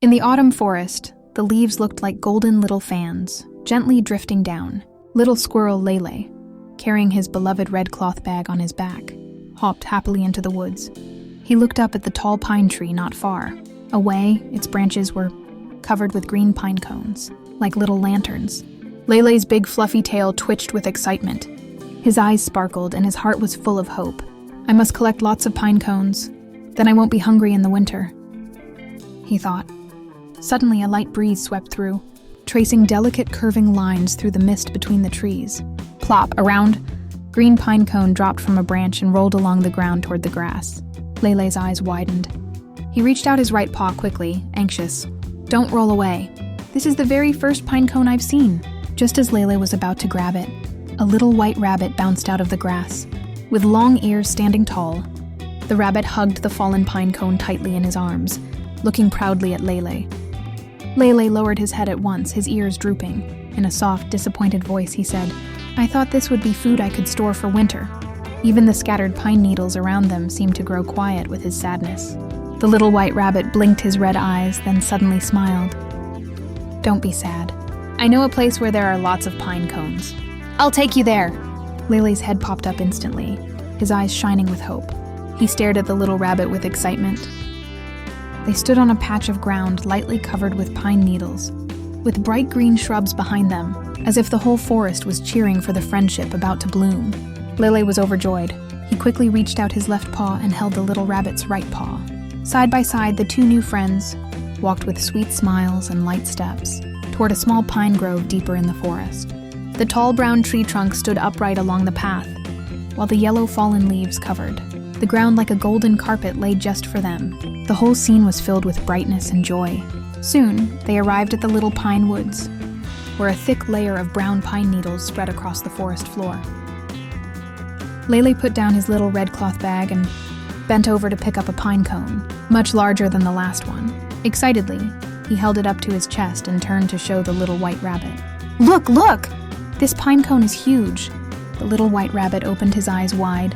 In the autumn forest, the leaves looked like golden little fans, gently drifting down. Little Squirrel Lele, carrying his beloved red cloth bag on his back, hopped happily into the woods. He looked up at the tall pine tree not far. Away, its branches were covered with green pine cones, like little lanterns. Lele's big fluffy tail twitched with excitement. His eyes sparkled and his heart was full of hope. I must collect lots of pine cones, then I won't be hungry in the winter, he thought. Suddenly, a light breeze swept through, tracing delicate curving lines through the mist between the trees. Plop, a round, green pine cone dropped from a branch and rolled along the ground toward the grass. Lele's eyes widened. He reached out his right paw quickly, anxious. Don't roll away. This is the very first pine cone I've seen. Just as Lele was about to grab it, a little white rabbit bounced out of the grass. With long ears standing tall, the rabbit hugged the fallen pine cone tightly in his arms, looking proudly at Lele. Lele lowered his head at once, his ears drooping. In a soft, disappointed voice, he said, I thought this would be food I could store for winter. Even the scattered pine needles around them seemed to grow quiet with his sadness. The little white rabbit blinked his red eyes, then suddenly smiled. Don't be sad. I know a place where there are lots of pine cones. I'll take you there. Lele's head popped up instantly, his eyes shining with hope. He stared at the little rabbit with excitement. They stood on a patch of ground lightly covered with pine needles, with bright green shrubs behind them, as if the whole forest was cheering for the friendship about to bloom. Lele was overjoyed. He quickly reached out his left paw and held the little rabbit's right paw. Side by side, the two new friends walked with sweet smiles and light steps toward a small pine grove deeper in the forest. The tall brown tree trunk stood upright along the path, while the yellow fallen leaves covered. The ground like a golden carpet lay just for them. The whole scene was filled with brightness and joy. Soon, they arrived at the little pine woods, where a thick layer of brown pine needles spread across the forest floor. Lele put down his little red cloth bag and bent over to pick up a pine cone, much larger than the last one. Excitedly, he held it up to his chest and turned to show the little white rabbit. Look, look! This pine cone is huge. The little white rabbit opened his eyes wide,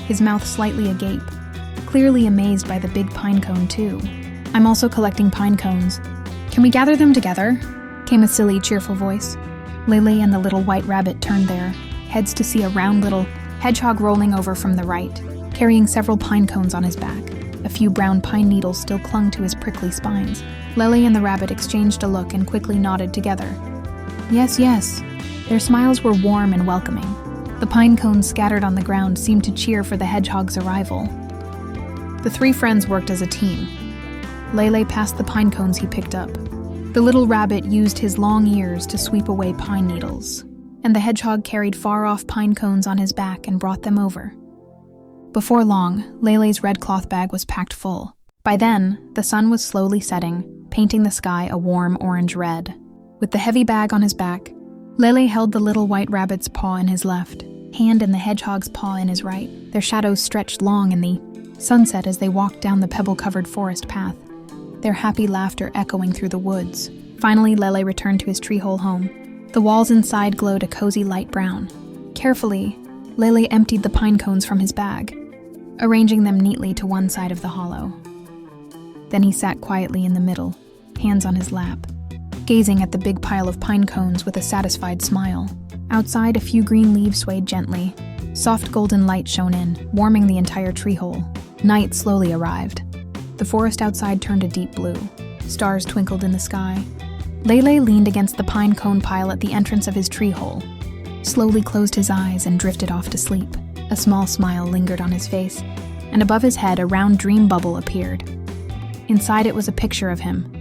his mouth slightly agape, clearly amazed by the big pine cone too. I'm also collecting pine cones. Can we gather them together? Came a silly, cheerful voice. Lele and the little white rabbit turned their heads to see a round little hedgehog rolling over from the right, carrying several pine cones on his back. A few brown pine needles still clung to his prickly spines. Lele and the rabbit exchanged a look and quickly nodded together. Yes, yes. Their smiles were warm and welcoming. The pine cones scattered on the ground seemed to cheer for the hedgehog's arrival. The three friends worked as a team. Lele passed the pine cones he picked up. The little rabbit used his long ears to sweep away pine needles, and the hedgehog carried far-off pine cones on his back and brought them over. Before long, Lele's red cloth bag was packed full. By then, the sun was slowly setting, painting the sky a warm orange red. With the heavy bag on his back, Lele held the little white rabbit's paw in his left, hand in the hedgehog's paw in his right. Their shadows stretched long in the sunset as they walked down the pebble-covered forest path, their happy laughter echoing through the woods. Finally, Lele returned to his tree-hole home. The walls inside glowed a cozy light brown. Carefully, Lele emptied the pine cones from his bag, arranging them neatly to one side of the hollow. Then he sat quietly in the middle, hands on his lap, gazing at the big pile of pine cones with a satisfied smile. Outside, a few green leaves swayed gently. Soft golden light shone in, warming the entire tree hole. Night slowly arrived. The forest outside turned a deep blue. Stars twinkled in the sky. Lele leaned against the pine cone pile at the entrance of his tree hole, slowly closed his eyes and drifted off to sleep. A small smile lingered on his face, and above his head a round dream bubble appeared. Inside it was a picture of him,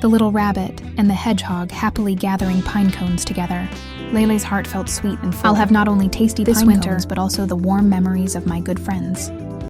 the little rabbit and the hedgehog happily gathering pine cones together. Lele's heart felt sweet and full. I'll have not only tasty pine cones, but also the warm memories of my good friends.